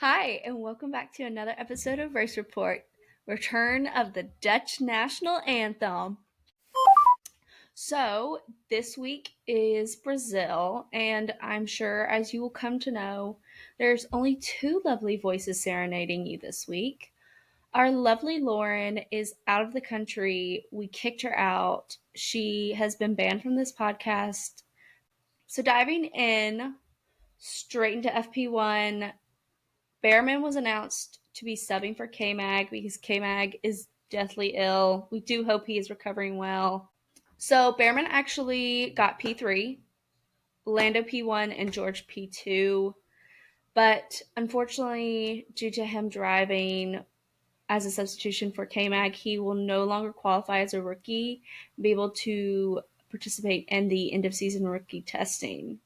Hi, and welcome back to another episode of Race Report, return of the Dutch national anthem. So, this week is Brazil, and I'm sure, as you will come to know, there's only two lovely voices serenading you this week. Our lovely Lauren is out of the country. We kicked her out. She has been banned from this podcast. So, diving in straight into FP1, Behrman was announced to be subbing for K-Mag because K-Mag is deathly ill. We do hope he is recovering well. So Behrman actually got P3, Lando P1, and George P2. But unfortunately, due to him driving as a substitution for K-Mag, he will no longer qualify as a rookie and be able to participate in the end of season rookie testing.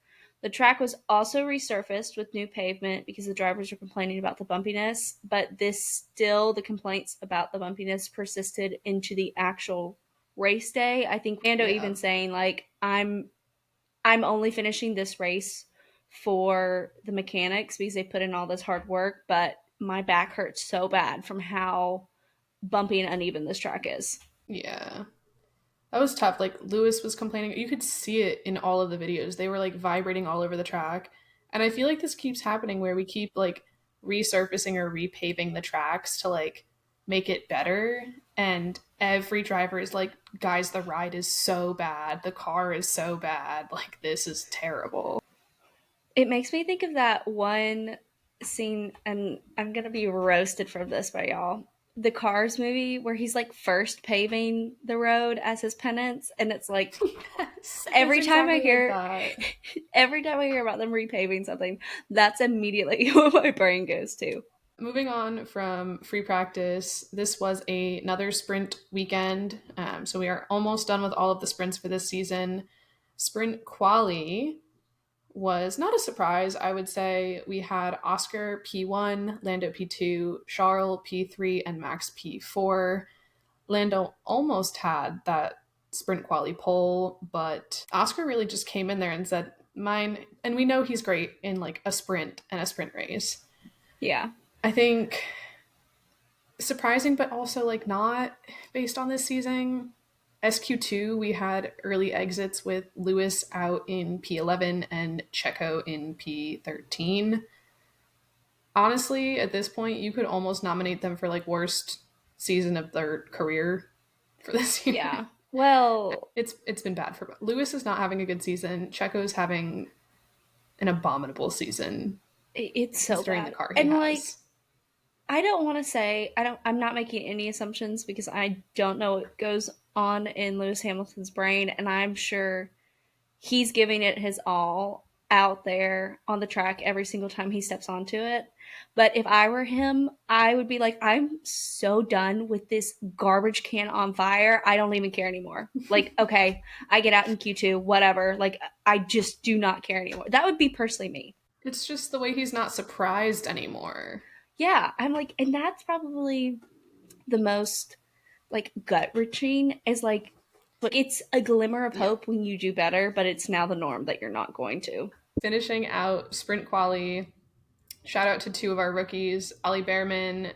The track was also resurfaced with new pavement because the drivers were complaining about the bumpiness, but the complaints about the bumpiness persisted into the actual race day. I think Lando even saying like I'm only finishing this race for the mechanics because they put in all this hard work, but my back hurts so bad from how bumpy and uneven this track is. Yeah. That was tough. Like Lewis was complaining. You could see it in all of the videos. They were like vibrating all over the track. And I feel like this keeps happening where we keep like resurfacing or repaving the tracks to like make it better. And every driver is like, guys, the ride is so bad. The car is so bad. Like, this is terrible. It makes me think of that one scene, and I'm going to be roasted from this by y'all. The Cars movie where he's like first paving the road as his penance, and it's like Yes, every time I exactly like hear that. every time I hear about them repaving something, that's immediately what my brain goes to. Moving on from free practice, this was another sprint weekend. So we are almost done with all of the sprints for this season. Sprint quali was not a surprise, I would say. We had Oscar P1, Lando P2, Charles P3, and Max P4. Lando almost had that sprint quali pole, but Oscar really just came in there and said, mine. And we know he's great in like a sprint and a sprint race. Yeah. I think surprising, but also like not based on this season. SQ2, we had early exits with Lewis out in P11 and Checo in P13. Honestly, at this point, you could almost nominate them for like worst season of their career for this year. Yeah. Well, It's been bad for Lewis is not having a good season. Checo's having an abominable season it's so considering the bad. car he And like has. I don't want to say I'm not making any assumptions because I don't know what goes on in Lewis Hamilton's brain, and I'm sure he's giving it his all out there on the track every single time he steps onto it. But if I were him, I would be like, I'm so done with this garbage can on fire. I don't even care anymore. Like, okay, I get out in Q2, whatever. Like, I just do not care anymore. That would be personally me. It's just the way he's not surprised anymore. Yeah, I'm like, and that's probably the most like gut wrenching is like it's a glimmer of Yeah. hope when you do better, but it's now the norm that you're not going to. Finishing out sprint quali, shout out to two of our rookies. Ollie Behrman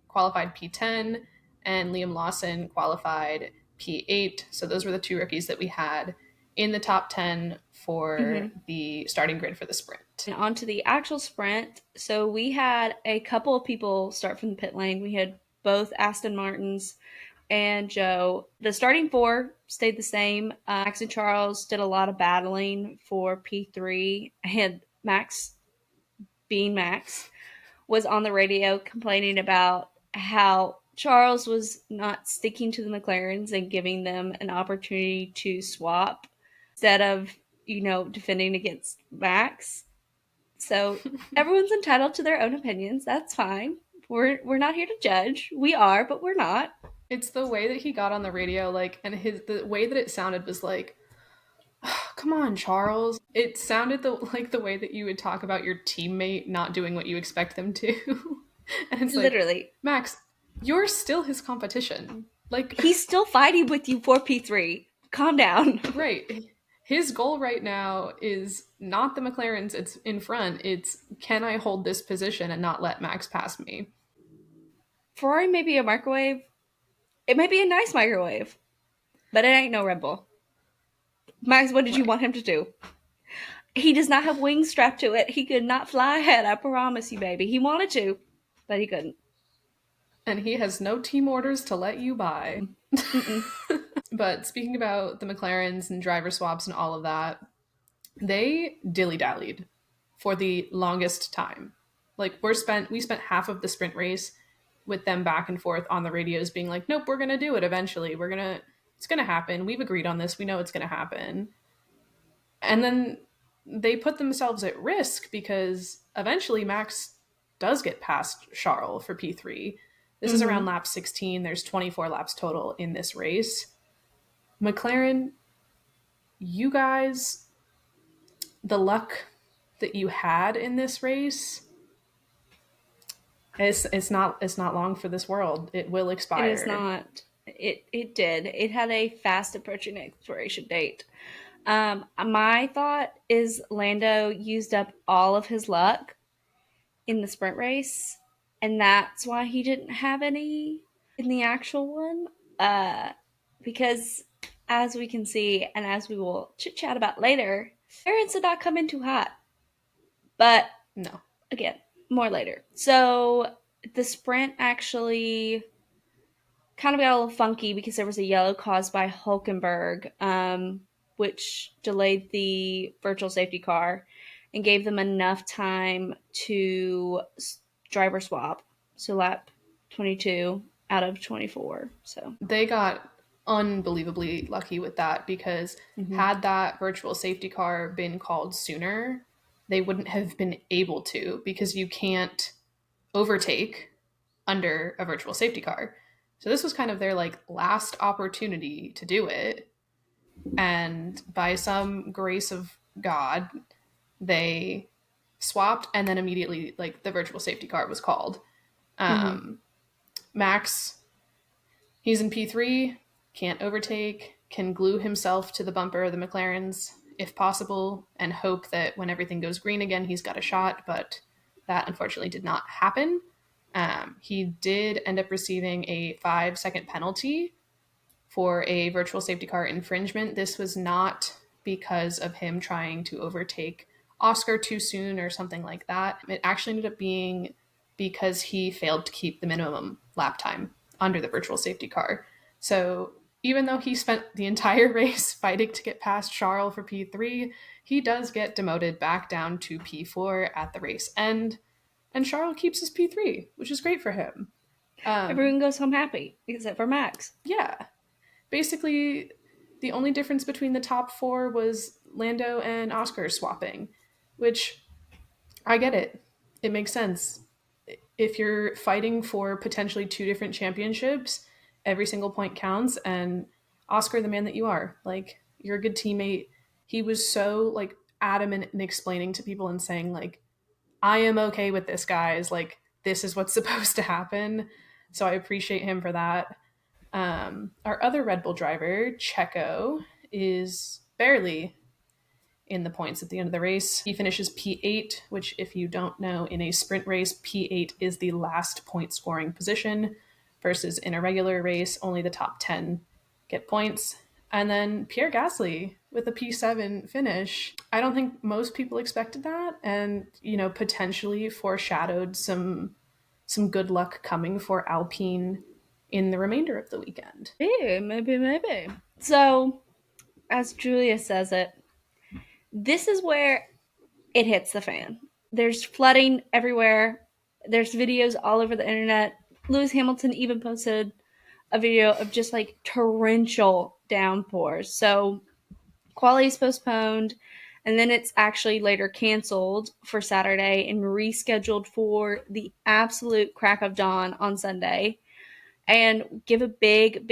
qualified P10 and Liam Lawson qualified P8. So those were the two rookies that we had in the top 10 for Mm-hmm. the starting grid for the sprint. And on to the actual sprint. So we had a couple of people start from the pit lane. We had both Aston Martins and Joe. The starting four stayed the same. Max and Charles did a lot of battling for P3. And Max, being Max, was on the radio complaining about how Charles was not sticking to the McLarens and giving them an opportunity to swap instead of, defending against Max. So everyone's entitled to their own opinions. That's fine. We're not here to judge. We are, but we're not. It's the way that he got on the radio, like, and the way that it sounded was like, oh, come on, Charles. It sounded like the way that you would talk about your teammate not doing what you expect them to. And it's like, Literally. Max, you're still his competition. Like, He's still fighting with you for P3. Calm down. right. his goal right now is not the McLarens it's in front, it's can I hold this position and not let Max pass me. Ferrari may be a microwave. It might be a nice microwave, but it ain't no Red Bull. Max, what did you Right. want him to do? He does not have wings strapped to it. He could not fly ahead, I promise you, baby. He wanted to, but he couldn't. And he has no team orders to let you buy. Mm-mm. But speaking about the McLarens and driver swaps and all of that, they dilly dallied for the longest time. Like we spent half of the sprint race with them back and forth on the radios being like, nope, we're gonna do it eventually. It's gonna happen. We've agreed on this. We know it's gonna happen. And then they put themselves at risk because eventually Max does get past Charles for P3. This is around Mm-hmm. lap 16. There's 24 laps total in this race. McLaren, you guys, the luck that you had in this race, it's not long for this world. It will It is expire. not. It did. It had a fast approaching expiration date. My thought is Lando used up all of his luck in the sprint race, and that's why he didn't have any in the actual one. Because as we can see, and as we will chit chat about later, parents did not come in too hot. But No. again, more later. So the sprint actually kind of got a little funky because there was a yellow caused by Hulkenberg, which delayed the virtual safety car and gave them enough time to driver swap. So lap 22 out of 24. So, They got unbelievably lucky with that because mm-hmm. had that virtual safety car been called sooner, they wouldn't have been able to because you can't overtake under a virtual safety car. So this was kind of their like last opportunity to do it. And by some grace of God, they swapped and then immediately like the virtual safety car was called. Mm-hmm. Um, Max, he's in P3, can't overtake, can glue himself to the bumper of the McLarens if possible, and hope that when everything goes green again, he's got a shot. But that unfortunately did not happen. He did end up receiving a 5-second penalty for a virtual safety car infringement. This was not because of him trying to overtake Oscar too soon or something like that. It actually ended up being because he failed to keep the minimum lap time under the virtual safety car. So even though he spent the entire race fighting to get past Charles for P3, he does get demoted back down to P4 at the race end. And Charles keeps his P3, which is great for him. Um, Everyone goes home happy except for Max. yeah, basically the only difference between the top four was Lando and Oscar swapping, which I get it. It makes sense. If you're fighting for potentially two different championships, every single point counts. And Oscar, the man that you are, like, you're a good teammate. He was so, like, adamant in explaining to people and saying, like, I am okay with this, guys. Like, this is what's supposed to happen. So I appreciate him for that. Our other Red Bull driver, Checo, is barely in the points at the end of the race. He finishes P8, which, if you don't know, in a sprint race, P8 is the last point scoring position, versus in a regular race, only the top 10 get points. And then Pierre Gasly with a P7 finish. I don't think most people expected that, and potentially foreshadowed some good luck coming for Alpine in the remainder of the weekend. Maybe. So, as Julia says it, this is where it hits the fan. There's flooding everywhere. There's videos all over the internet. Lewis Hamilton even posted a video of just like torrential downpours. So quality is postponed, and then it's actually later canceled for Saturday and rescheduled for the absolute crack of dawn on Sunday. And give a big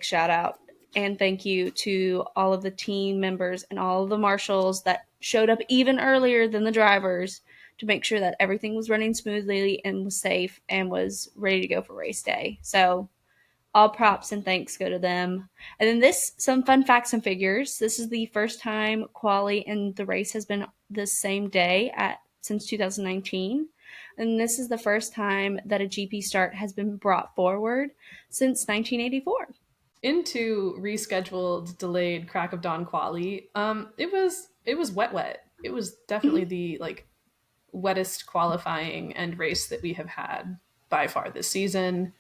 shout out and thank you to all of the team members and all of the marshals that showed up even earlier than the drivers to make sure that everything was running smoothly and was safe and was ready to go for race day. So All props and thanks go to them. And then some fun facts and figures. This is the first time quali in the race has been the same day since 2019. And this is the first time that a GP start has been brought forward since 1984. Into rescheduled, delayed crack of dawn quali. It was wet. It was definitely Mhm. the like wettest qualifying and race that we have had by far this season.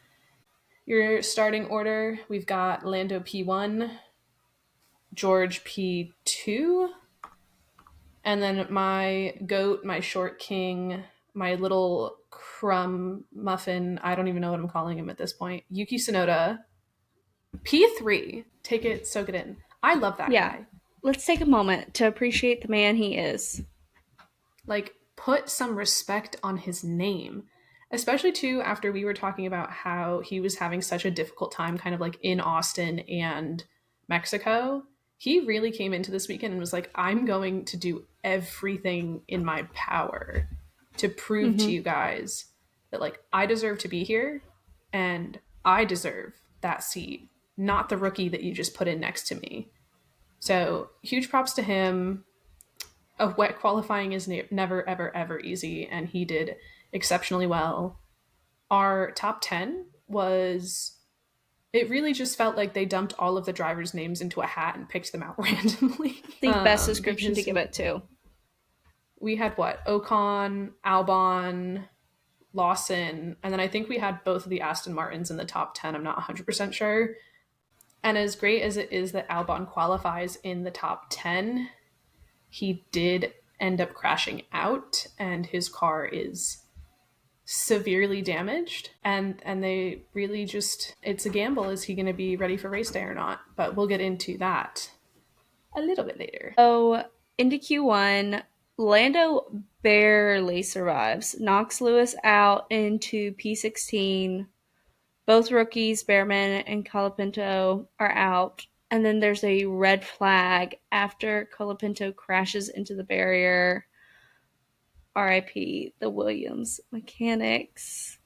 Your starting order, we've got Lando P1, George P2, and then my goat, my short king, my little crumb muffin, I don't even know what I'm calling him at this point, Yuki Tsunoda, P3. Take it, soak it in. I love that Yeah. guy. Let's take a moment to appreciate the man he is. Like, put some respect on his name. Especially, too, after we were talking about how he was having such a difficult time kind of like in Austin and Mexico. He really came into this weekend and was like, I'm going to do everything in my power to prove to Mm-hmm. you guys that, like, I deserve to be here and I deserve that seat, not the rookie that you just put in next to me. So, huge props to him. A wet qualifying is never, ever, ever easy, and he did exceptionally well. Our top 10 was, it really just felt like they dumped all of the drivers' names into a hat and picked them out randomly. The best description to Because give it to. we had what? Ocon, Albon, Lawson, and then I think we had both of the Aston Martins in the top 10. I'm not 100% sure. And as great as it is that Albon qualifies in the top 10, he did end up crashing out and his car is severely damaged, and they really just, it's a gamble, is he going to be ready for race day or not, but we'll get into that a little bit later. So into Q1, Lando barely survives, knocks Lewis out into P16. Both rookies, Behrman and Colapinto, are out. And then there's a red flag after Colapinto crashes into the barrier. RIP, the Williams mechanics.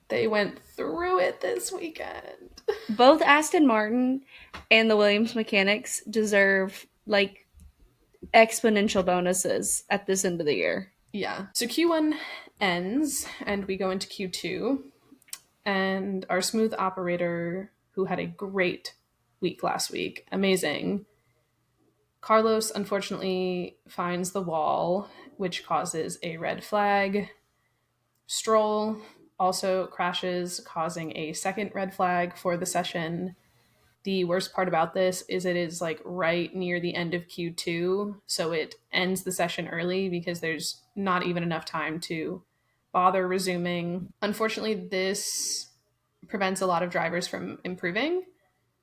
They went through it this weekend. Both Aston Martin and the Williams mechanics deserve like exponential bonuses at this end of the year. Yeah, so Q1 ends and we go into Q2, and our smooth operator, who had a great week last week, amazing, Carlos unfortunately finds the wall, which causes a red flag. Stroll also crashes, causing a second red flag for the session. The worst part about this is it is like right near the end of Q2, so it ends the session early because there's not even enough time to bother resuming. Unfortunately, this prevents a lot of drivers from improving.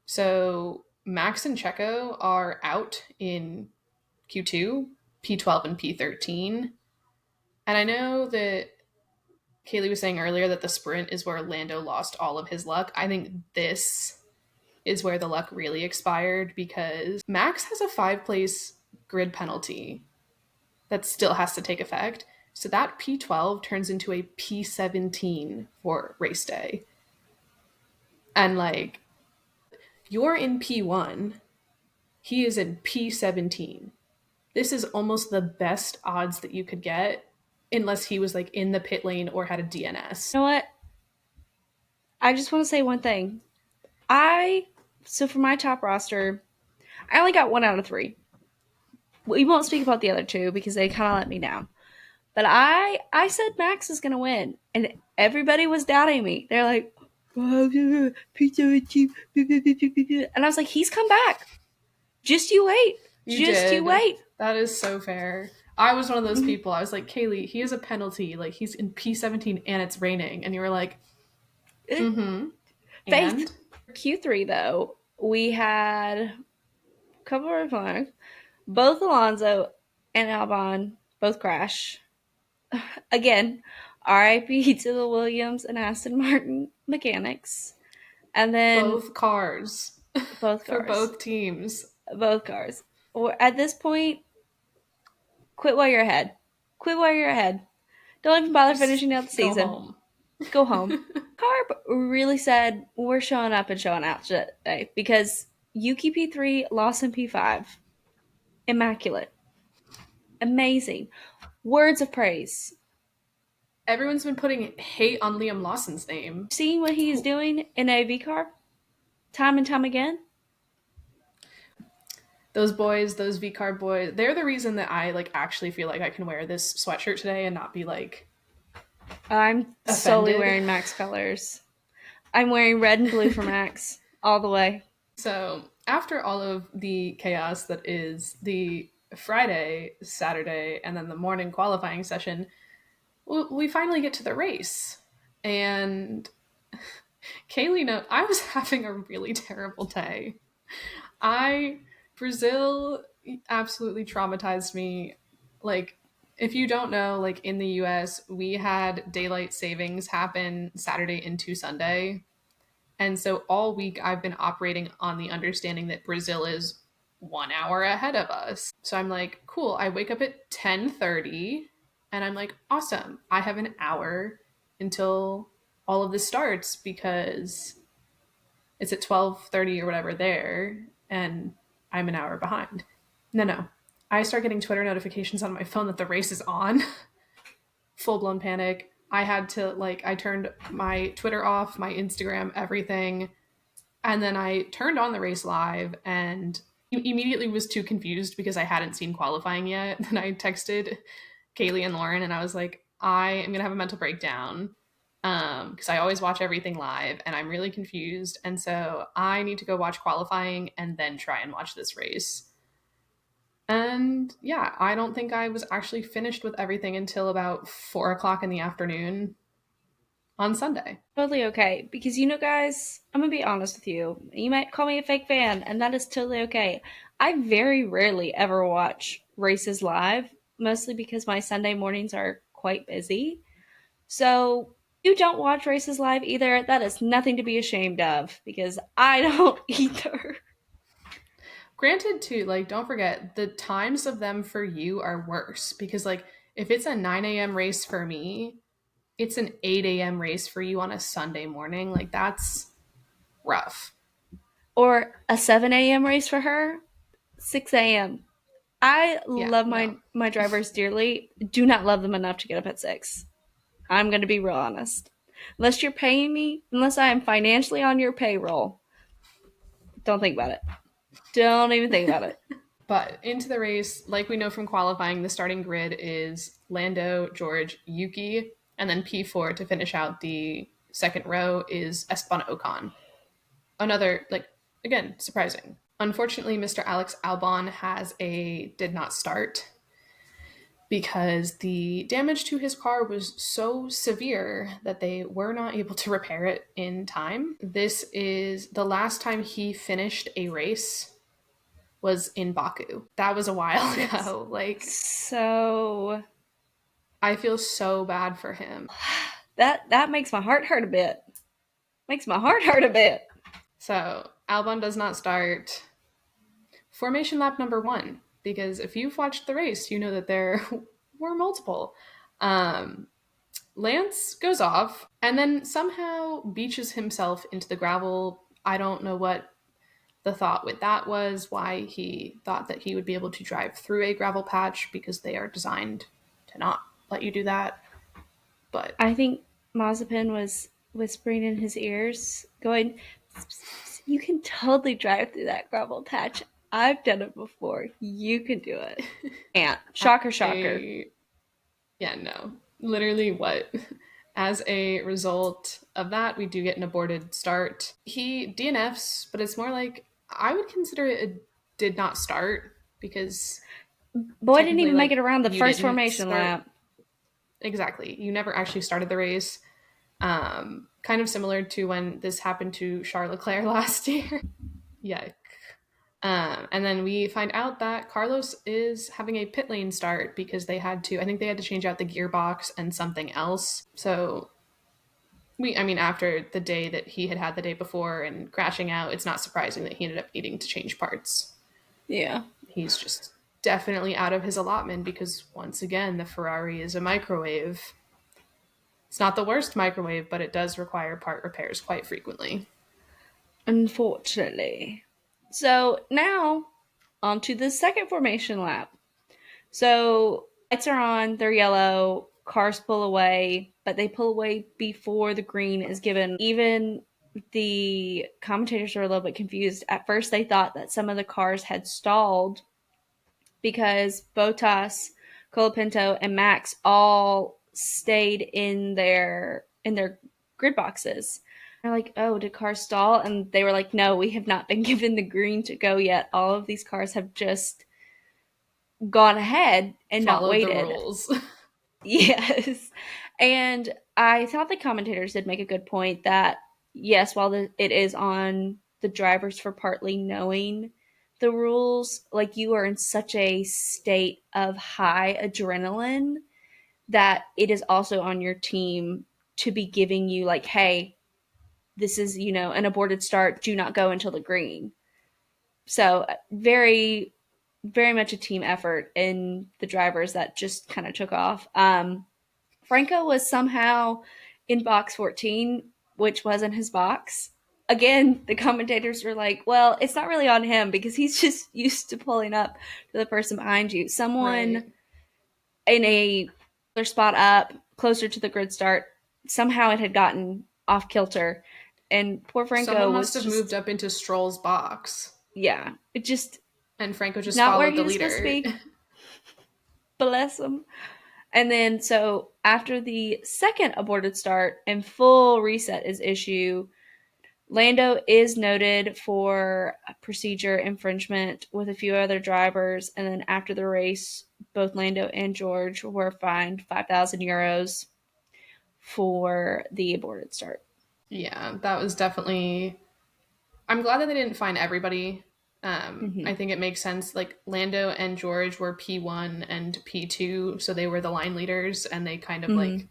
So Max and Checo are out in Q2, P12 and P13. And I know that Kaylee was saying earlier that the sprint is where Lando lost all of his luck. I think this is where the luck really expired because Max has a 5 place grid penalty that still has to take effect. So that P12 turns into a P17 for race day. And like, you're in P1, he is in P17. This is almost the best odds that you could get unless he was like in the pit lane or had a DNS. You know what? I just want to say one thing. So for my top roster, I only got 1 out of 3. We won't speak about the other two because they kind of let me down. But I said Max is gonna win, and everybody was doubting me. They're like, P17, and I was like, he's come back. Just you wait. You Just you did. wait. That is so fair. I was one of those people. I was like, Kaylee, he has a penalty. Like, he's in P17 and it's raining. And you were like, mm hmm. Faith. And Q3 though, we had a couple of flags. Both Alonso and Albon both crash. Again, RIP to the Williams and Aston Martin mechanics. And then both cars both for cars. both teams. Both cars. At this point, quit while you're ahead. Quit while you're ahead. Don't even bother Just finishing out the go season. home. Go home. Carb really said, we're showing up and showing out today because Yuki P3, Lawson P5. Immaculate. Amazing. Words of praise. Everyone's been putting hate on Liam Lawson's name. Seeing what he's doing in AV Carb time and time again. Those boys, those V-Card boys, they're the reason that I like actually feel like I can wear this sweatshirt today and not be like I'm solely offended. wearing Max colors. I'm wearing red and blue for Max all the way. So, after all of the chaos that is the Friday, Saturday, and then the morning qualifying session, we finally get to the race. And Kaylee, no, I was having a really terrible day. I Brazil absolutely traumatized me. Like, if you don't know, like in the US, we had daylight savings happen Saturday into Sunday. And so all week I've been operating on the understanding that Brazil is 1 hour ahead of us. So I'm like, cool, I wake up at 10:30 and I'm like, awesome. I have an hour until all of this starts because it's at 12:30 or whatever there and I'm an hour behind. No. I start getting Twitter notifications on my phone that the race is on. Full blown panic. I had to I turned my Twitter off, my Instagram, everything. And then I turned on the race live and immediately was too confused because I hadn't seen qualifying yet. Then I texted Kaylee and Lauren and I was like, I am going to have a mental breakdown because I always watch everything live and I'm really confused. And so I need to go watch qualifying and then try and watch this race. And yeah, I don't think I was actually finished with everything until about 4 o'clock in the afternoon on Sunday. Totally okay. Because, guys, I'm going to be honest with you. You might call me a fake fan, and that is totally okay. I very rarely ever watch races live, mostly because my Sunday mornings are quite busy. So, you don't watch races live either. That is nothing to be ashamed of because I don't either. Granted, too, don't forget the times of them for you are worse because, if it's a 9 a.m. race for me, it's an 8 a.m. race for you on a Sunday morning. That's rough. Or a 7 a.m. race for her, 6 a.m. I Yeah, love no. my drivers dearly. Do not love them enough to get up at 6. I'm going to be real honest. Unless you're paying me, unless I am financially on your payroll, don't think about it. Don't even think about it. But into the race, like we know from qualifying, the starting grid is Lando, George, Yuki, and then P4 to finish out the second row is Esteban Ocon. Another, again, surprising. Unfortunately, Mr. Alex Albon did not start because the damage to his car was so severe that they were not able to repair it in time. This is the last time he finished a race was in Baku. That was a while ago. So I feel so bad for him. that makes my heart hurt a bit. Makes my heart hurt a bit. So Albon does not start formation lap number 1 because if you've watched the race, you know that there were multiple. Lance goes off and then somehow beaches himself into the gravel. I don't know what the thought with that was, why he thought that he would be able to drive through a gravel patch because they are designed to not let you do that. But I think Mazepin was whispering in his ears, going, "You can totally drive through that gravel patch. I've done it before. You can do it." And shocker, shocker. Yeah, no. Literally what? As a result of that, we do get an aborted start. He DNFs, but it's more like I would consider it a did not start because Boy didn't technically even make it around the you first didn't formation start lap. exactly. You never actually started the race. Kind of similar to when this happened to Charles Leclerc last year. Yuck. And then we find out that Carlos is having a pit lane start because I think they had to change out the gearbox and something else. So after the day that he had the day before and crashing out, it's not surprising that he ended up needing to change parts. Yeah. He's just definitely out of his allotment because once again, the Ferrari is a microwave. It's not the worst microwave, but it does require part repairs quite frequently. Unfortunately. So now on to the second formation lap. So lights are on, they're yellow, cars pull away, but they pull away before the green is given. Even the commentators were a little bit confused. At first, they thought that some of the cars had stalled because Bottas, Colapinto, and Max all stayed in their grid boxes. They're like, "Oh, did cars stall?" And they were like, "No, we have not been given the green to go yet. All of these cars have just gone ahead and not Followed the waited." rules. Yes. And I thought the commentators did make a good point that, yes, while it is on the drivers for partly knowing the rules, like you are in such a state of high adrenaline that it is also on your team to be giving you, like, hey, this is, an aborted start. Do not go until the green. So, very, very much a team effort in the drivers that just kind of took off. Franco was somehow in box 14, which wasn't his box. Again, the commentators were like, well, it's not really on him because he's just used to pulling up to the person behind you. Right. Someone in a other spot up, closer to the grid start, somehow it had gotten off kilter. And poor Someone Franco must was have moved just, up into Stroll's box, yeah, it just and Franco just not where followed he the was supposed to leader. be. Bless him. And then, so after the second aborted start and full reset is issued, Lando is noted for procedure infringement with a few other drivers. And then after the race, both Lando and George were fined €5,000 for the aborted start. Yeah, that was definitely. I'm glad that they didn't find everybody. Mm-hmm. I think it makes sense. Like Lando and George were P1 and P2, so they were the line leaders, and they kind of Mm-hmm. like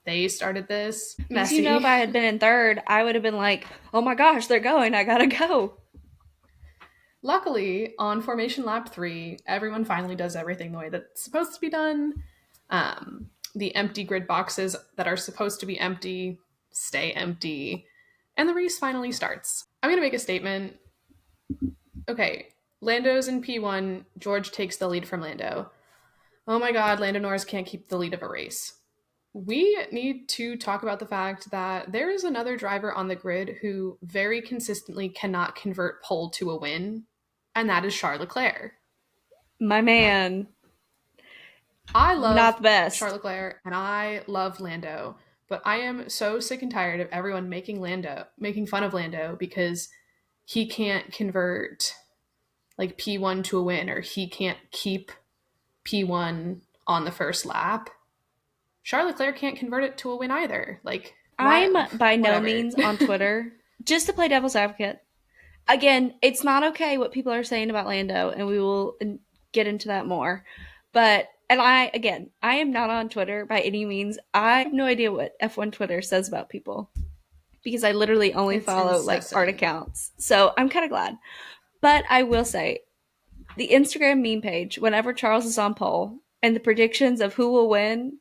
they started this Because if messy. I had been in third, I would have been like, oh my gosh, they're going. I gotta go. Luckily, on Formation Lap 3, everyone finally does everything the way that's supposed to be done. The empty grid boxes that are supposed to be empty stay empty, and the race finally starts. I'm going to make a statement. Okay, Lando's in P1, George takes the lead from Lando. Oh my god, Lando Norris can't keep the lead of a race. We need to talk about the fact that there is another driver on the grid who very consistently cannot convert pole to a win, and that is Charles Leclerc. My man, I not love the Charles best. Leclerc and I love Lando, but I am so sick and tired of everyone making fun of Lando because he can't convert like P1 to a win or he can't keep P1 on the first lap. Charles Leclerc can't convert it to a win either. Like, why? I'm by no Whatever. means on Twitter just to play devil's advocate. Again, it's not okay what people are saying about Lando, and we will get into that more. But, and I am not on Twitter by any means. I have no idea what F1 Twitter says about people because I literally only It's follow like art incessant. accounts. So I'm kind of glad. But I will say, the Instagram meme page, whenever Charles is on pole and the predictions of who will win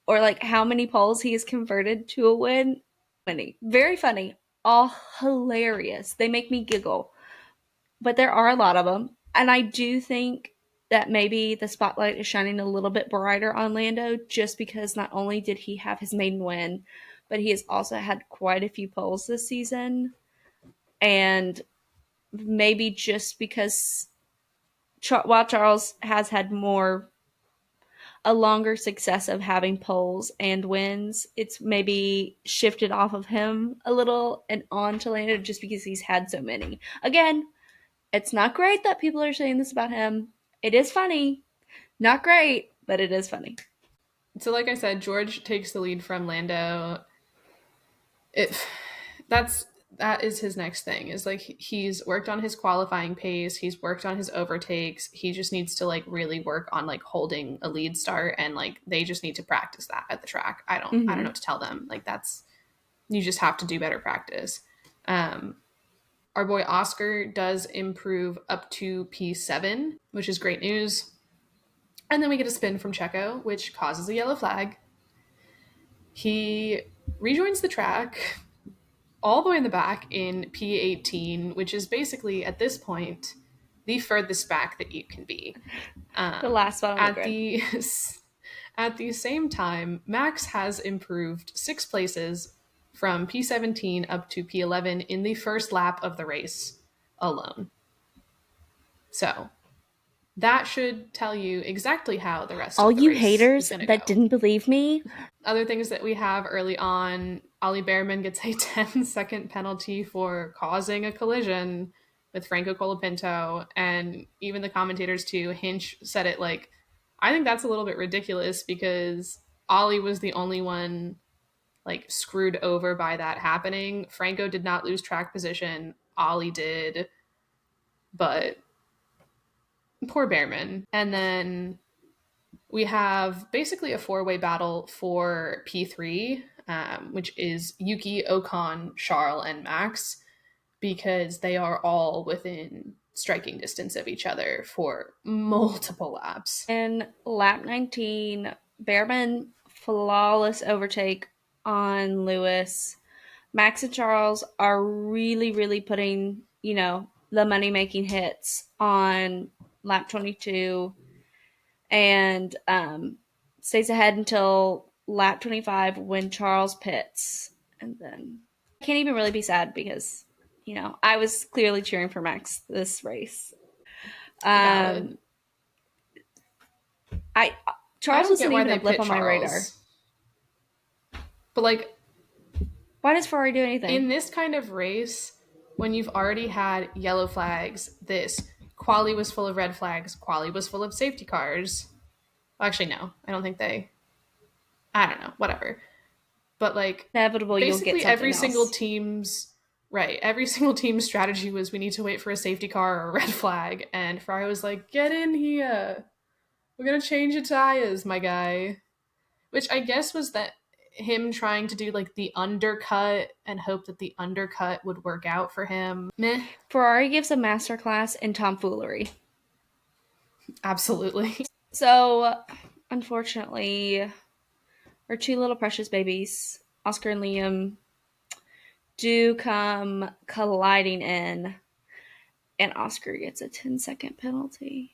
or like how many poles he has converted to a win, funny, very funny, all hilarious. They make me giggle, but there are a lot of them. And I do think that maybe the spotlight is shining a little bit brighter on Lando just because not only did he have his maiden win, but he has also had quite a few poles this season. And maybe just because while Charles has had a longer success of having poles and wins, it's maybe shifted off of him a little and on to Lando just because he's had so many. Again, it's not great that people are saying this about him. It is funny. Not great, but it is funny. So, like I said, George takes the lead from Lando. It that's that is his next thing. Is like he's worked on his qualifying pace. He's worked on his overtakes. He just needs to like really work on like holding a lead start, and like they just need to practice that at the track. I don't know Mm-hmm. what to tell them. Like that's you just have to do better practice. Um, our boy Oscar does improve up to P7, which is great news. And then we get a spin from Checo, which causes a yellow flag. He rejoins the track all the way in the back in P18, which is basically at this point the furthest back that you can be. The last spot on the At grid. the at the same time, Max has improved 6 places from P17 up to P11 in the first lap of the race alone. So that should tell you exactly how the rest All of the you race is haters going to that go. didn't believe me, Other things that we have early on, Ollie Behrman gets a 10-second penalty for causing a collision with Franco Colapinto. And even the commentators too, Hinch said it like, I think that's a little bit ridiculous because Ollie was the only one like screwed over by that happening. Franco did not lose track position. Ollie did, but poor Behrman. And then we have basically a 4-way battle for P3, which is Yuki, Ocon, Charles, and Max, because they are all within striking distance of each other for multiple laps. in lap 19, Behrman flawless overtake on Lewis. Max and Charles are really, really putting, the money making hits on lap 22 and stays ahead until lap 25 when Charles pits. And then I can't even really be sad because, I was clearly cheering for Max this race. Valid. Um, I I Charles don't get wasn't why even a they blip pit on my radar. Charles. But like Why does Ferrari do anything? in this kind of race, when you've already had yellow flags, this quali was full of red flags, quali was full of safety cars. Well, actually, no, I don't think they. I don't know, whatever. But like Inevitable, you'll get basically every something single else. team's right, every single team's strategy was we need to wait for a safety car or a red flag, and Ferrari was like, "Get in here, we're gonna change your tires, my guy," which I guess was that him trying to do like the undercut and hope that the undercut would work out for him. Meh, Ferrari gives a masterclass in tomfoolery. absolutely. So, unfortunately, our two little precious babies, Oscar and Liam, do come colliding in, and Oscar gets a 10-second penalty.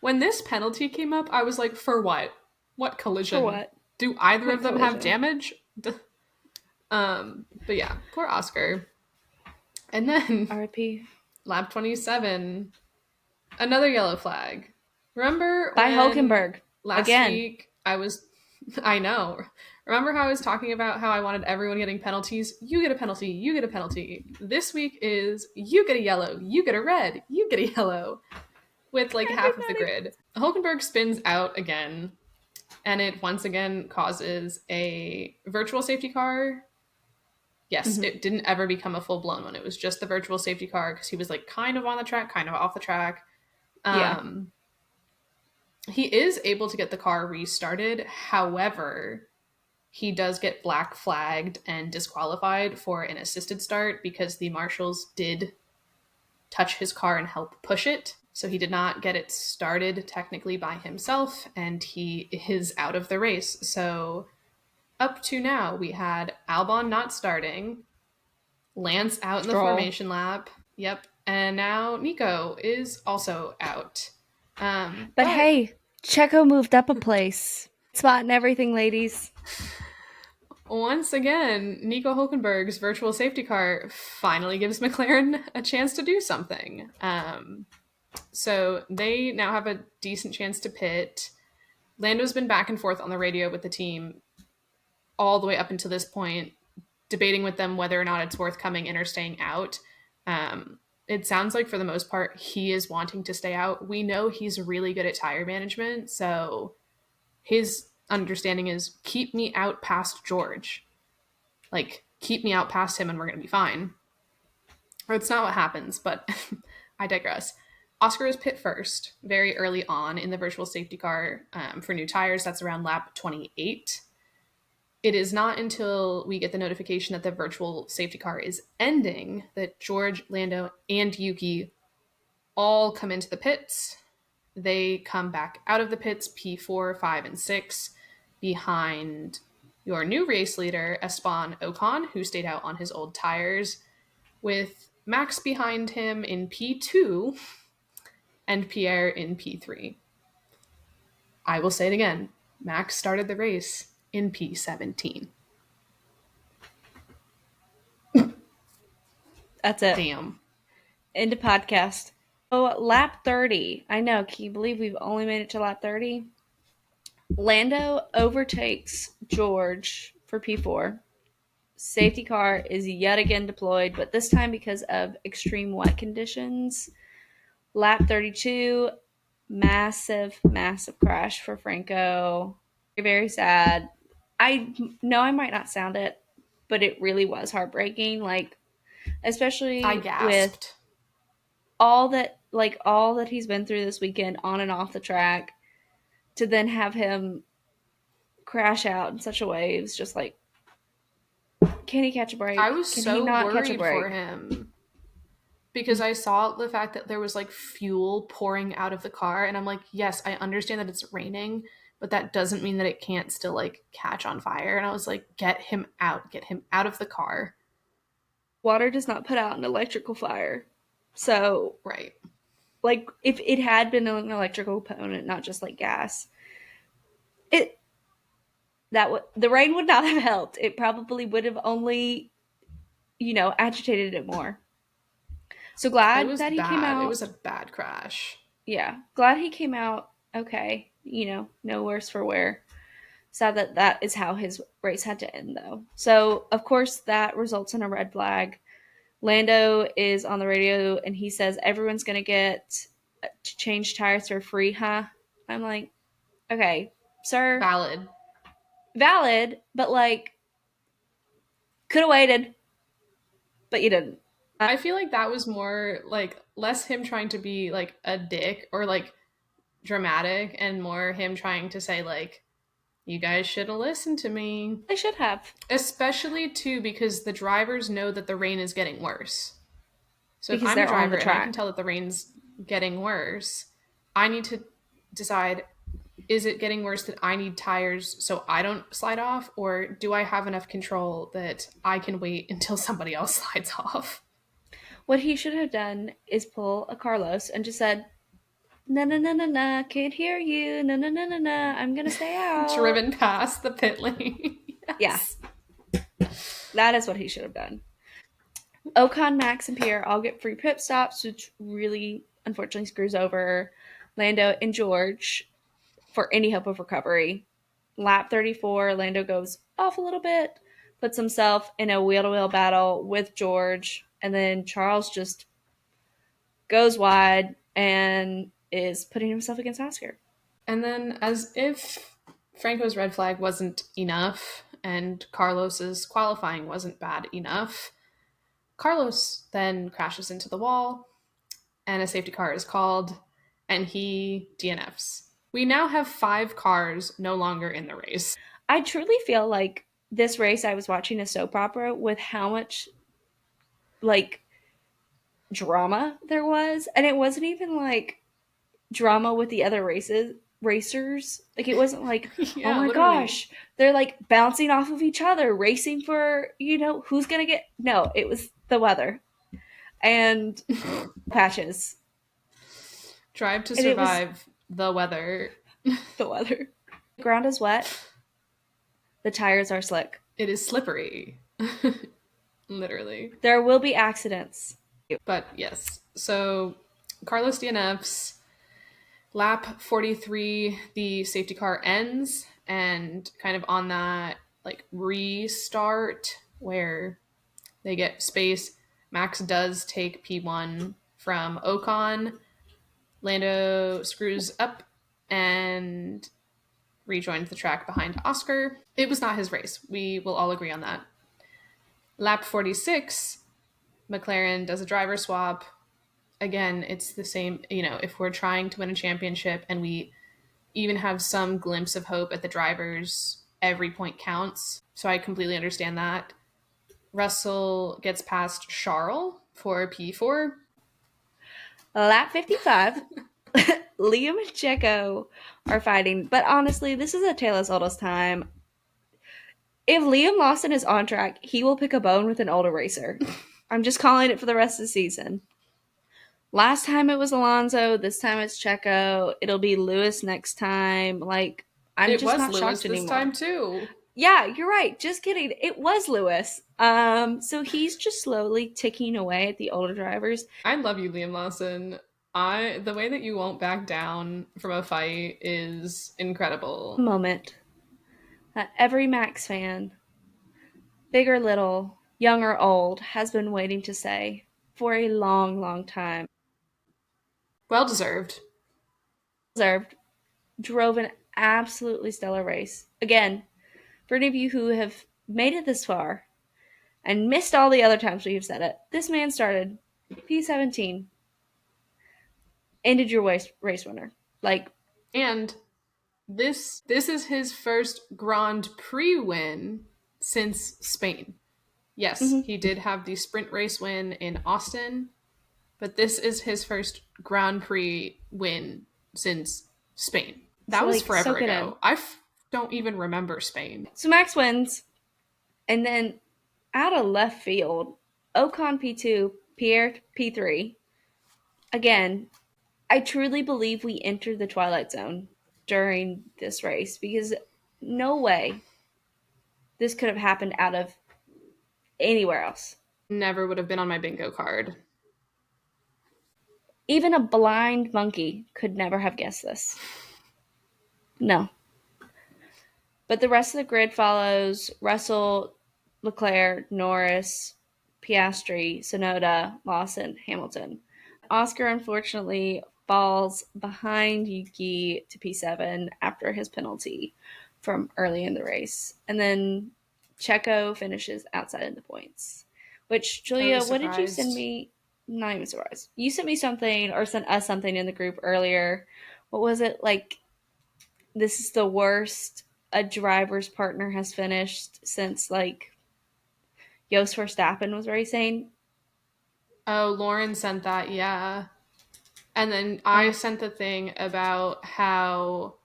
When this penalty came up, I was like, for what? What For collision? what? Do either What of them have collision? damage? But yeah, poor Oscar. And then RIP. lap 27, another yellow flag. Remember By when Hulkenberg. last Again. week I was, I know. Remember how I was talking about how I wanted everyone getting penalties? You get a penalty, you get a penalty. This week is you get a yellow, you get a red, you get a yellow with like half of the Everybody. grid. Hulkenberg spins out again, and it once again causes a virtual safety car. Yes, Mm-hmm. it didn't ever become a full blown one. It was just the virtual safety car because he was like kind of on the track, kind of off the track. Yeah. Um, he is able to get the car restarted. However, he does get black flagged and disqualified for an assisted start because the marshals did touch his car and help push it. So he did not get it started technically by himself, and he is out of the race. So up to now, we had Albon not starting, Lance out in the Stroll. formation lap. Yep. And now Nico is also out. But But hey, Checo moved up a place. Spot and everything, ladies. once again, Nico Hulkenberg's virtual safety car finally gives McLaren a chance to do something. So they now have a decent chance to pit. Lando's been back and forth on the radio with the team all the way up until this point, debating with them whether or not it's worth coming in or staying out. It sounds like for the most part he is wanting to stay out. We know he's really good at tire management, so his understanding is keep me out past George. Like keep me out past him and we're going to be fine. Or it's not what happens, but I digress. Oscar is pit first very early on in the virtual safety car for new tires. That's around lap 28. It is not until we get the notification that the virtual safety car is ending that George, Lando, and Yuki all come into the pits. They come back out of the pits, P4, 5, and 6, behind your new race leader, Esteban Ocon, who stayed out on his old tires, with Max behind him in P2 and Pierre in P3. I will say it again. Max started the race in P17. That's it. Damn. End of podcast. Oh, lap 30. I know. Can you believe we've only made it to lap 30? Lando overtakes George for P4. Safety car is yet again deployed, but this time because of extreme wet conditions. Lap 32, massive, massive crash for Franco. Very, very sad. I know I might not sound it, but it really was heartbreaking. Like, I especially with gasped. all that he's been through this weekend on and off the track, to then have him crash out in such a way, it was just like, can he catch a I break? was Can he so not catch a worried for break? him because I saw the fact that there was like fuel pouring out of the car, and I'm like, yes, I understand that it's raining, but that doesn't mean that it can't still like catch on fire. And I was like, get him out of the car. Water does not put out an electrical fire. So, Right. like, if it had been an electrical component, not just like gas, it the rain would not have helped. It probably would have only, agitated it more. So It glad was that he came bad. It out. was a bad crash. Yeah, glad he came out okay. No worse for wear. Sad that that is how his race had to end, though. So, of course, that results in a red flag. Lando is on the radio and he says everyone's going to get to change tires for free, huh? I'm like, okay, sir, Valid. valid, but like, could have waited, but you didn't. I feel like that was more like less him trying to be like a dick or like dramatic and more him trying to say like you guys should have listened to me. They should have, Especially too because the drivers know that the rain is getting worse. So if because I'm a they're on driver the and I can track. tell that the rain's getting worse, I need to decide, is it getting worse that I need tires so I don't slide off, or do I have enough control that I can wait until somebody else slides off? What he should have done is pull a Carlos and just said, "Na na na na na, can't hear you. Na na na na na, I'm gonna stay out." Driven past the pit lane. Yeah, Yes. that is what he should have done. Ocon, Max, and Pierre all get free pit stops, which really unfortunately screws over Lando and George for any hope of recovery. Lap 34, Lando goes off a little bit, puts himself in a wheel to wheel battle with George, and then Charles just goes wide and is putting himself against Oscar. And then, as if Franco's red flag wasn't enough and Carlos's qualifying wasn't bad enough, Carlos then crashes into the wall and a safety car is called and he DNFs. We now have 5 cars no longer in the race. I truly feel like this race I was watching a soap opera with how much like drama there was, and it wasn't even like drama with the other racers. Like, it wasn't like, oh Yeah, my literally. gosh, they're like bouncing off of each other, racing for, who's gonna get. No, it was the weather and patches. Drive to And it was survive the weather. the weather. The ground is wet, the tires are slick. It is slippery. Literally. There will be accidents. But yes, so Carlos DNFs. Lap 43, the safety car ends, and kind of on that like restart where they get space, Max does take P1 from Ocon. Lando screws up and rejoins the track behind Oscar. It was not his race. We will all agree on that. Lap 46, McLaren does a driver swap. Again, it's the same, if we're trying to win a championship and we even have some glimpse of hope at the drivers, every point counts. So I completely understand that. Russell gets past Charles for P4. Lap 55, Liam and Checo are fighting. But honestly, this is a tale as old as time. If Liam Lawson is on track, he will pick a bone with an older racer. I'm just calling it for the rest of the season. Last time it was Alonso, this time it's Checo. It'll be Lewis next time. Like, I'm It just was not Lewis shocked this anymore. time too. Yeah, you're right. Just kidding. It was Lewis. So he's just slowly ticking away at the older drivers. I love you, Liam Lawson. The way that you won't back down from a fight is incredible. Moment that every Max fan, big or little, young or old, has been waiting to say for a long, long time. Well deserved. Deserved. Drove an absolutely stellar race. Again, for any of you who have made it this far and missed all the other times we've said it, this man started P17, ended your race winner. Like, And this is his first Grand Prix win since Spain. Yes, mm-hmm. he did have the sprint race win in Austin, but this is his first Grand Prix win since Spain. That So, was like, forever soak it in. ago. Don't even remember Spain. So Max wins, and then out of left field, Ocon P2, Pierre P3. Again, I truly believe we entered the Twilight Zone during this race because no way this could have happened out of anywhere else. Never would have been on my bingo card. Even a blind monkey could never have guessed this. No. But the rest of the grid follows Russell, Leclerc, Norris, Piastri, Sonoda, Lawson, Hamilton. Oscar unfortunately falls behind Yuki to P7 after his penalty from early in the race. And then Checo finishes outside in the points. Which, Julia, Totally what did you send surprised. me? Not even surprised. You sent me something or sent us something in the group earlier. What was it? Like, this is the worst a driver's partner has finished since, like, Jos Verstappen was racing. Oh, Lauren sent that, yeah. And then I sent the thing about how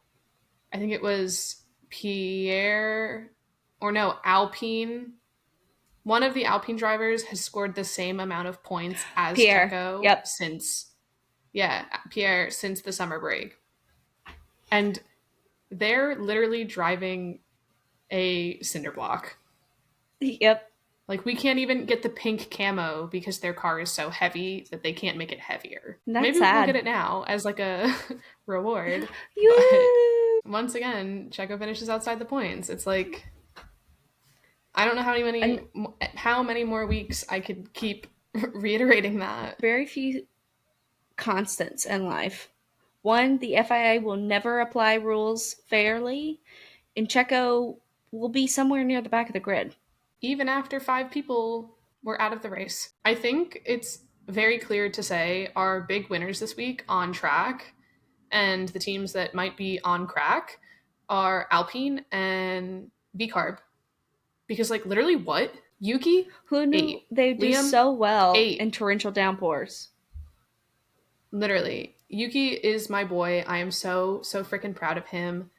I think it was Pierre or no, Alpine. One of the Alpine drivers has scored the same amount of points as Pierre. Checo Yep. since, yeah, Pierre since the summer break. And they're literally driving a cinder block. Yep. Like, we can't even get the pink camo because their car is so heavy that they can't make it heavier. That's Maybe we'll get sad. it now as like a reward. But You. once again, Checo finishes outside the points. It's like, I don't know And how many more weeks I could keep reiterating that. very few constants in life. One, the FIA will never apply rules fairly, and Checo will be somewhere near the back of the grid. Even after 5 people were out of the race. I think it's very clear to say our big winners this week on track and the teams that might be on crack are Alpine and VCarb. Because, like, literally what? Yuki, Who knew 8. they would do Liam, so well 8. in torrential downpours? Literally. Yuki is my boy. I am so, so freaking proud of him.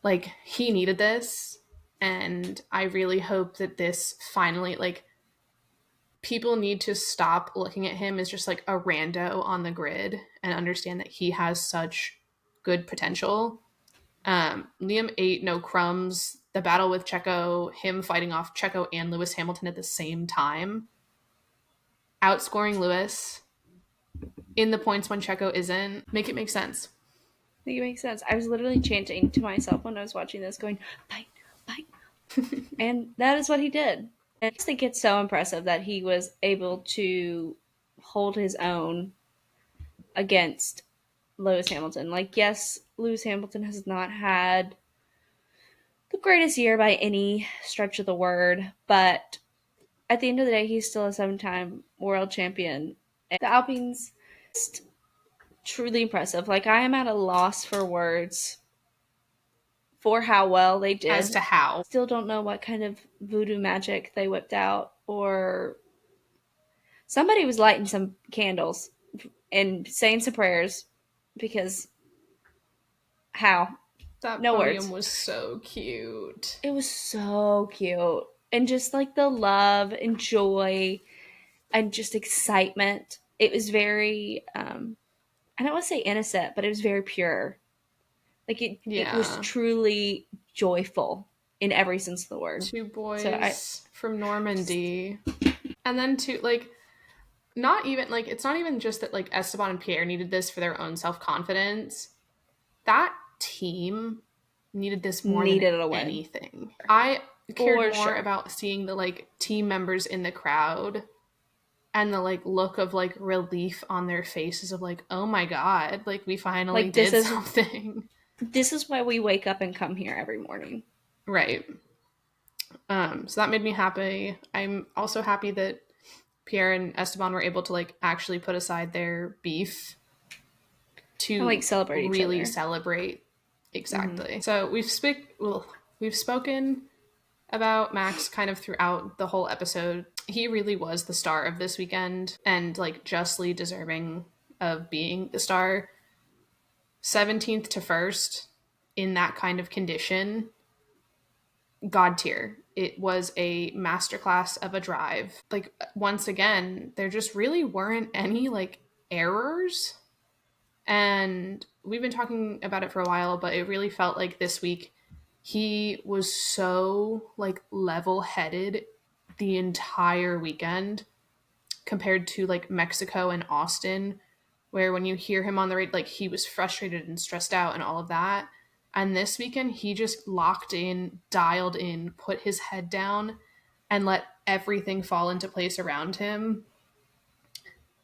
Like, he needed this. And I really hope that this finally, like, people need to stop looking at him as just like a rando on the grid and understand that he has such good potential. Liam 8, no crumbs. The battle with Checo, him fighting off Checo and Lewis Hamilton at the same time, outscoring Lewis in the points when Checo isn't. Make it make sense. I think it makes sense. I was literally chanting to myself when I was watching this, going, fight, fight. And that is what he did. And I just think it's so impressive that he was able to hold his own against Lewis Hamilton. Like, yes, Lewis Hamilton has not had the greatest year by any stretch of the word, but at the end of the day, he's still a 7-time world champion. And the Alpines, just truly impressive. Like, I am at a loss for words for how well they As did. to how. Still don't know what kind of voodoo magic they whipped out, or somebody was lighting some candles and saying some prayers, because how? That No podium words. was so cute. It was so cute. And just like the love and joy and just excitement. It was very I don't want to say innocent, but it was very pure. Like it was Yeah. truly joyful in every sense of the word. Two So I boys from just Normandy. And then two, like, not even, like, it's not even just that, like, Esteban and Pierre needed this for their own self confidence. That team needed this more than needed a win. anything. I cared For more sure. about seeing the, like, team members in the crowd and the, like, look of, like, relief on their faces of, like, oh my God, like, we finally Like did something. this is why we wake up and come here every morning. Right. So that made me happy. I'm also happy that Pierre and Esteban were able to like actually put aside their beef And like to celebrate each really other. celebrate. Mm-hmm. Exactly. So we've spoken about Max kind of throughout the whole episode. He really was the star of this weekend and like justly deserving of being the star. 17th to 1st in that kind of condition, god tier. It was a masterclass of a drive. Like once again, there just really weren't any like errors. And we've been talking about it for a while, but it really felt like this week he was so like level-headed the entire weekend compared to like Mexico and Austin, where when you hear him on the radio, like he was frustrated and stressed out and all of that. And this weekend, he just locked in, dialed in, put his head down, and let everything fall into place around him.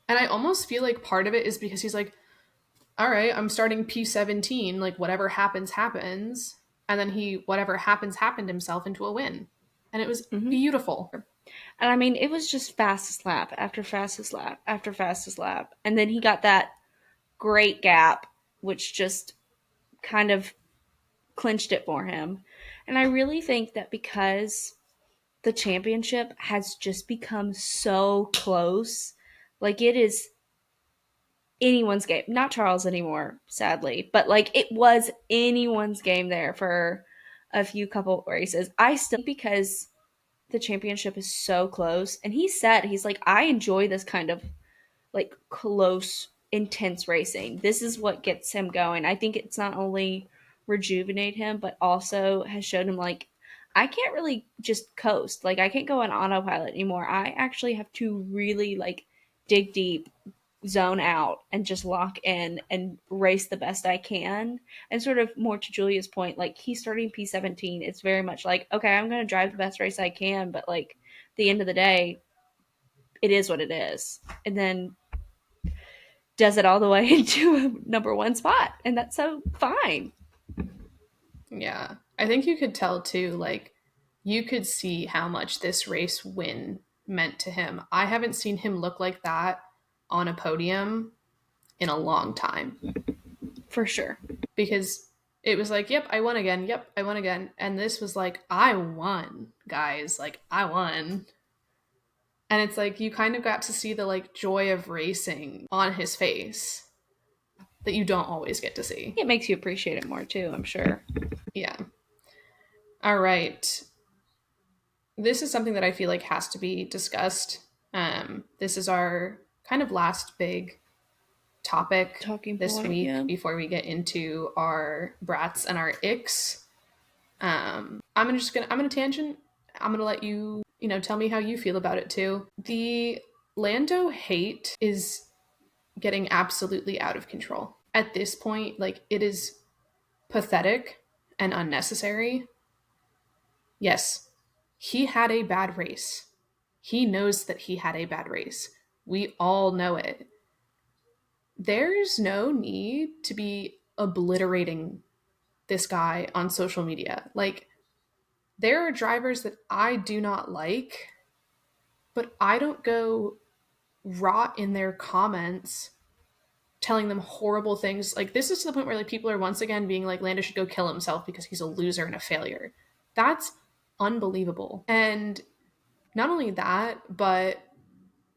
And I almost feel like part of it is because he's like, all right, I'm starting P17, like whatever happens, happens. And then whatever happens, happened himself into a win. And it was Mm-hmm. beautiful. And I mean, it was just fastest lap after fastest lap after fastest lap. And then he got that great gap, which just kind of clinched it for him. And I really think that because the championship has just become so close, like it is anyone's game. Not Charles anymore, sadly, but like it was anyone's game there for a few couple races. I still because the championship is so close. And he said, he's like, I enjoy this kind of like close, intense racing. This is what gets him going. I think it's not only rejuvenate him, but also has shown him like I can't really just coast. Like I can't go on autopilot anymore. I actually have to really like dig deep, zone out, and just lock in and race the best I can. And sort of more to Julia's point, like he's starting P17. It's very much like, okay, I'm gonna drive the best race I can, but like at the end of the day, it is what it is. And then does it all the way into a number one spot. And that's so fine. Yeah. I think you could tell too, like, you could see how much this race win meant to him. I haven't seen him look like that on a podium in a long time For sure. because it was like, yep, I won again. Yep, I won again. And this was like, I won, guys. Like, I won. And it's like, you kind of got to see the like joy of racing on his face that you don't always get to see. It makes you appreciate it more too, I'm sure. Yeah. All right. This is something that I feel like has to be discussed. This is our kind of last big topic Talking this point, week yeah. before we get into our brats and our icks. I'm gonna tangent. I'm gonna let you, tell me how you feel about it too. The Lando hate is getting absolutely out of control. At this point, like it is pathetic and unnecessary. Yes, he had a bad race. He knows that he had a bad race. We all know it. There's no need to be obliterating this guy on social media. Like, there are drivers that I do not like, but I don't go rot in their comments telling them horrible things. Like, this is to the point where like people are once again being like, Lando should go kill himself because he's a loser and a failure. That's unbelievable. And not only that, but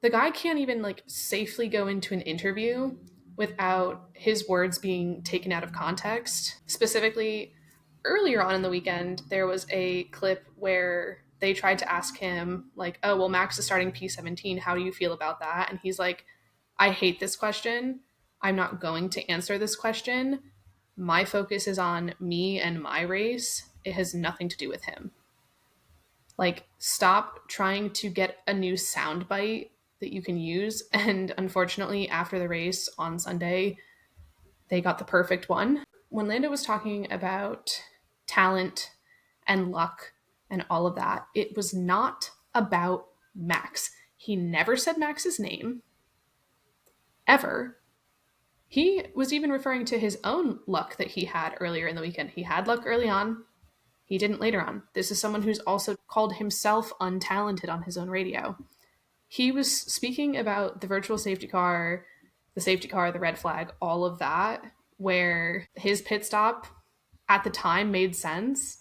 the guy can't even like safely go into an interview without his words being taken out of context. Specifically, earlier on in the weekend, there was a clip where they tried to ask him, like, oh, well, Max is starting P17. How do you feel about that? And he's like, I hate this question. I'm not going to answer this question. My focus is on me and my race. It has nothing to do with him. Like, stop trying to get a new soundbite that you can use. And unfortunately, after the race on Sunday, they got the perfect one. When Lando was talking about talent and luck and all of that, it was not about Max. He never said Max's name, ever. He was even referring to his own luck that he had earlier in the weekend. He had luck early on, he didn't later on. This is someone who's also called himself untalented on his own radio. He was speaking about the virtual safety car, the red flag, all of that, where his pit stop at the time made sense.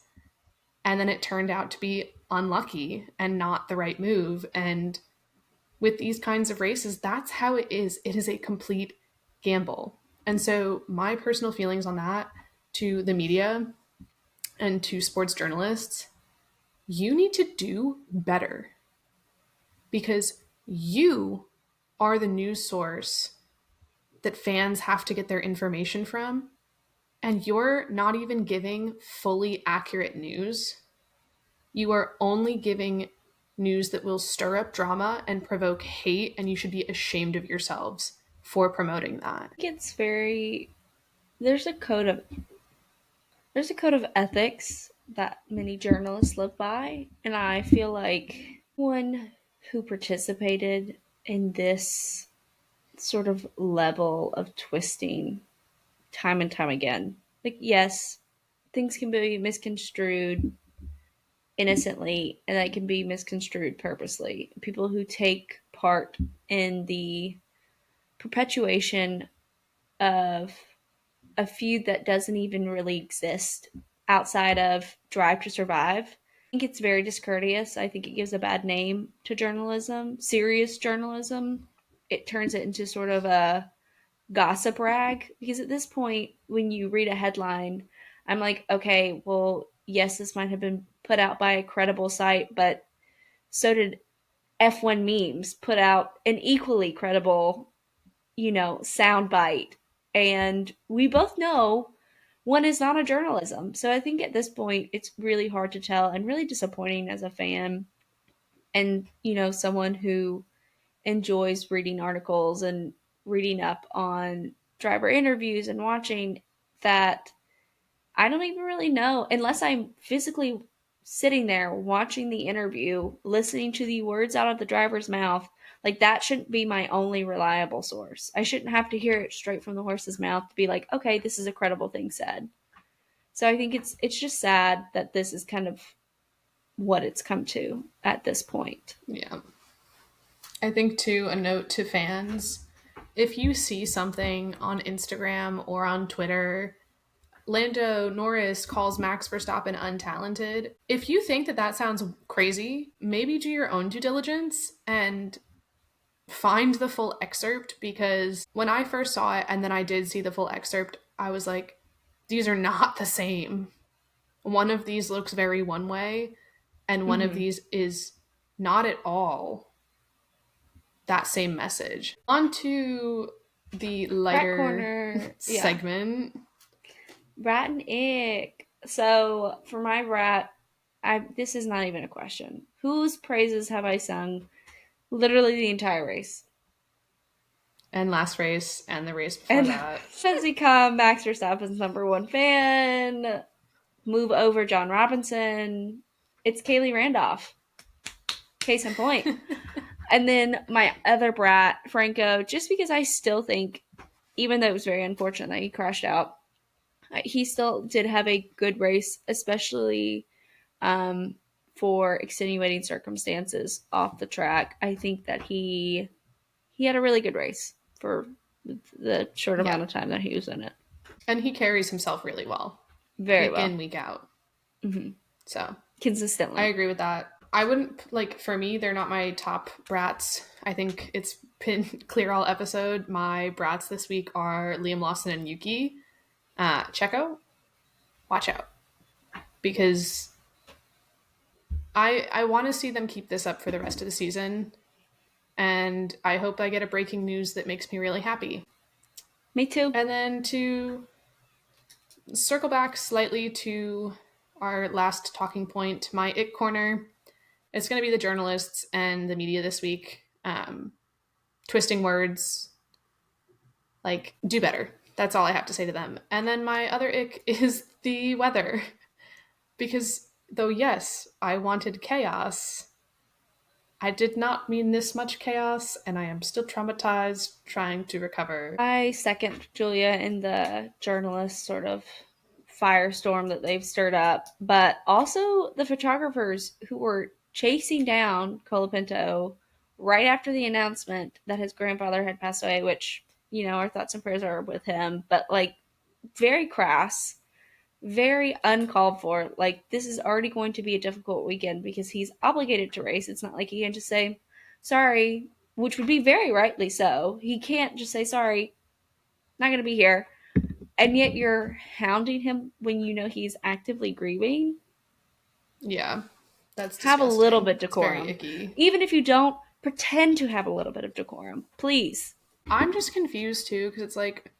And then it turned out to be unlucky and not the right move. And with these kinds of races, that's how it is. It is a complete gamble. And so, my personal feelings on that to the media and to sports journalists, you need to do better because you are the news source that fans have to get their information from, and you're not even giving fully accurate news. You are only giving news that will stir up drama and provoke hate, and you should be ashamed of yourselves for promoting that. It's very there's a code of ethics that many journalists live by, and I feel like one who participated in this sort of level of twisting time and time again. Like, yes, things can be misconstrued innocently and that can be misconstrued purposely. People who take part in the perpetuation of a feud that doesn't even really exist outside of Drive to Survive. I think it's very discourteous. I think it gives a bad name to journalism, serious journalism. It turns it into sort of a gossip rag because at this point, when you read a headline, I'm like, okay, well, yes, this might have been put out by a credible site, but so did F1 memes put out an equally credible, soundbite. And we both know one is not a journalism. So I think at this point, it's really hard to tell and really disappointing as a fan and, someone who enjoys reading articles and reading up on driver interviews and watching that I don't even really know unless I'm physically sitting there watching the interview, listening to the words out of the driver's mouth. Like that shouldn't be my only reliable source. I shouldn't have to hear it straight from the horse's mouth to be like, okay, this is a credible thing said. So I think it's just sad that this is kind of what it's come to at this point. Yeah. I think, too, a note to fans, if you see something on Instagram or on Twitter, Lando Norris calls Max Verstappen untalented. If you think that that sounds crazy, maybe do your own due diligence and find the full excerpt, because when I first saw it and then I did see the full excerpt, I was like, these are not the same. One of these looks very one way, and one of these is not at all that same message. On to the lighter segment. Rat and ick. So for my rat, this is not even a question. Whose praises have I sung literally the entire race? And last race and the race before that. Since he come, Max Verstappen's number one fan. Move over John Robinson. It's Kaylee Randolph. Case in point. And then my other brat, Franco, just because I still think, even though it was very unfortunate that he crashed out, he still did have a good race, especially for extenuating circumstances off the track. I think that he had a really good race for the short amount of time that he was in it. And he carries himself really well. Very week well. in, week out. Mm-hmm. So. Consistently. I agree with that. I wouldn't, for me, they're not my top brats. I think it's been clear all episode. My brats this week are Liam Lawson and Yuki. Checo, watch out. because I want to see them keep this up for the rest of the season, and I hope I get a breaking news that makes me really happy. Me too. And then to circle back slightly to our last talking point, my ick corner, it's going to be the journalists and the media this week, twisting words, like, do better. That's all I have to say to them. And then my other ick is the weather. Because though, yes, I wanted chaos, I did not mean this much chaos, and I am still traumatized trying to recover. I second Julia in the journalist sort of firestorm that they've stirred up, but also the photographers who were chasing down Colapinto right after the announcement that his grandfather had passed away, which, our thoughts and prayers are with him, but like very crass, very uncalled for. Like, this is already going to be a difficult weekend because he's obligated to race. It's not like he can just say, sorry, which would be very rightly so. He can't just say, sorry, not going to be here. And yet you're hounding him when you know he's actively grieving. Yeah, that's Have a little disgusting. bit It's very decorum. icky. Even if you don't, pretend to have a little bit of decorum. Please. I'm just confused too because it's like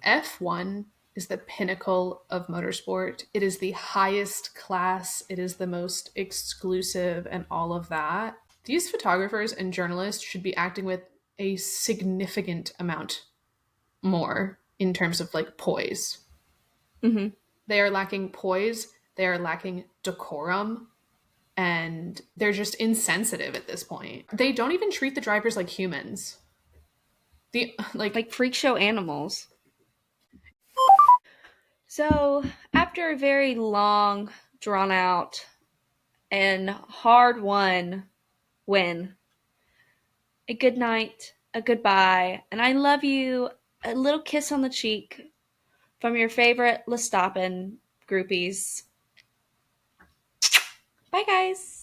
F1 is the pinnacle of motorsport. It is the highest class, it is the most exclusive, and all of that. These photographers and journalists should be acting with a significant amount more in terms of like poise. Mm-hmm. They are lacking poise, they are lacking decorum, and they're just insensitive at this point. They don't even treat the drivers like humans. The like Like freak show animals. So, after a very long, drawn out, and hard won win, a good night, a goodbye, and I love you, a little kiss on the cheek from your favorite Lestappen groupies. Bye, guys.